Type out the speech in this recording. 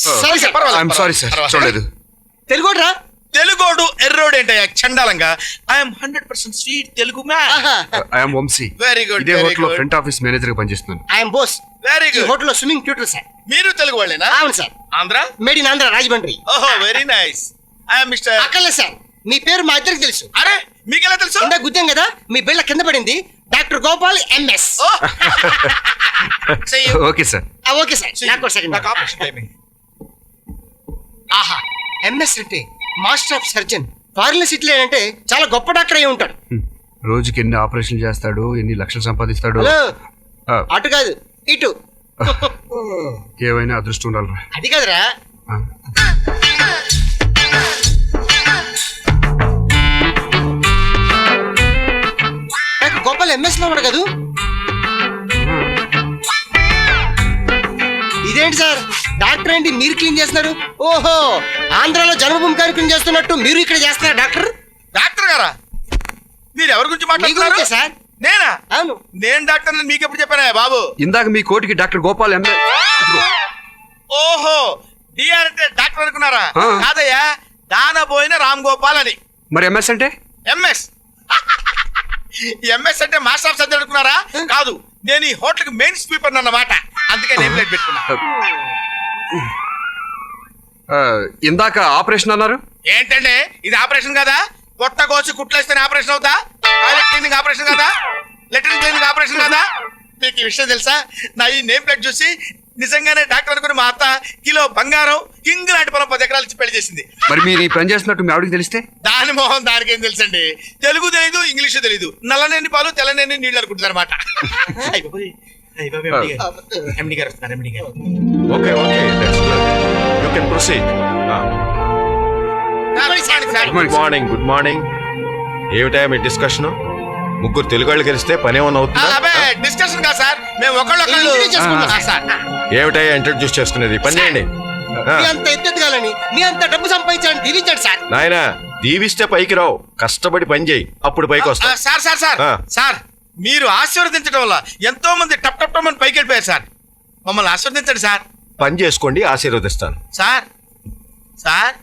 సరే sir sorry sir, చూడలేదు. తెలుగురా? తెలుగోడు ఎర్రోడు ఏంటయ్యా చండాలంగా. I'm 100% sweet Telugu man. I'm Vamshi. Very good. ఇదే హోటల్ ఫ్రంట్ ఆఫీస్ మేనేజర్ గా పనిచేస్తున్నాను. ఐఎమ్ బోస్. వెరీ ఈ గుడ్. హోటల్లో స్విమ్మింగ్ ట్యూటర్ సార్. మీరు తెలుగు వాళ్ళేనా? అవును sir. Andhra? Made in Andhra, Rajahmundry. ఓహో వెరీ నైస్. I'm mister. అక్కర్లేదు సార్, మీ పేరు మా ఇద్దరికి తెలుసు. అరే మీకెలా తెలుసు? ఇందా గుద్దాం కదా, మీ బిళ్ళ కింద పడింది. Doctor Gopal MS. Okay sir. Okay sir, నాకు సెకండ్. నాకు ఆపరేషన్ టైమింగ్. ఆహా, ఎంఎస్ అంటే master of surgeon. Foreign city అంటే చాలా గొప్ప డాక్టర్ అయి ఉంటాడు. రోజుకి ఎన్ని ఆపరేషన్లు చేస్తాడు, ఎన్ని లక్షలు సంపాదిస్తాడు. హలో, ఆ, అటు కాదు ఇటు. ఏవైనా అదృష్టం ఉండాలిరా. అది కాదురా. ఆ. నాకు గోపాల్ ఎంఎస్ లో ఉన్నాడు కదూ. ఇదేంటి సార్, డాక్టర్ ఏంటి మీరు క్లీన్ చేస్తున్నారు? ఓహో, ఆంధ్రాలో జన్మభూమి కార్యక్రమం చేస్తున్నట్టు మీరు ఇక్కడ చేస్తున్నారు డాక్టర్. డాక్టర్ గారా? మీరు ఎవరి గురించి మీ మాట్లాడుతున్నారు? గురించే సార్. నేనా? అవును. నేను డాక్టర్ మీకు ఎప్పుడు చెప్పానా బాబు? ఇందాక మీ కోటికి డాక్టర్ గోపాల్ ఎంఎస్. ఓహో, డిఆర్ అంటే డాక్టర్ అనుకున్నారా? ఆ. కాదయ్యా, దానబోయిన రామ్ గోపాల్ అని. మరి ఎంఎస్ అంటే? ఎంఎస్. ఎంఎస్ అంటే మాస్టర్ ఆఫ్ సర్జన్ అనుకున్నారా? కాదు, నేను ఈ హోటల్ కి మెయిన్ స్వీపర్ అన్నమాట. అందుకే నేమ్ ప్లేట్ పెట్టుకున్నా. ఇందాక ఆపరేషన్ అన్నారు. ఏంటంటే ఇది ఆపరేషన్ కదా? పొట్ట కోసి కుట్లేస్తేనే ఆపరేషన్ అవుతా? టాయిలెట్ క్లీనింగ్ ఆపరేషన్ కదా? లెట్రిన్ క్లీనింగ్ ఆపరేషన్ కదా? మీకు ఈ విషయం తెలుసా? నా ఈ నేమ్ ప్లేట్ చూసి నిజంగానే డాక్టర్ అనుకుని మా అత్త కిలో బంగారం కింగ్ లాంటి పొలం 10 ఎకరాలు ఇచ్చి పెళ్లి చేసింది. మరి మీరు ఈ పని చేస్తున్నట్టు మీ ఆవిడకి తెలిస్తే? దాని మొహం దానికి ఏం తెలుసండి? తెలుగు తెలీదు, ఇంగ్లీషు తెలీదు. నల్లనేని పాలు తెల్లనేని నీళ్ళు అనుకుంటారు అనమాట. ఎండి గారు వస్తున్నారు. ఎండి గారు. Okay okay, you can proceed. Good morning. ఏమిటా మీ డిస్కషన్? ముగ్గురు తెలుగు వాళ్ళు కలిస్తే పని ఏమన్నా అవుతుందా? అబ్బే డిస్కషన్ కాదు సార్, మేము ఒకళ్ళొకళ్ళు ఇంటర్వ్యూ చేసుకుంటాం. ఆ, సార్. ఏమిటా ఇంట్రడ్యూస్ చేసుకునేది? పని చేయండి. మీ అంత ఎత్తెదగాలని, మీ అంత డబ్బు సంపాదించాలని దీవించాడు సార్. నాయనా, దీవిస్తే పైకి రావు, కష్టపడి పని చేయి, అప్పుడు పైకి ఆ, వస్తావు. సార్ సార్ సార్ ఆ. సార్, మీరు ఆశీర్వదించడం వల్ల ఎంతో మంది టప్ టప్ టప్ అని పైకి వెళ్ళిపోయారు సార్. మమ్మల్ని ఆశీర్వదించండి సార్. పని చేసుకోండి, ఆశీర్వదిస్తాను. Sir sir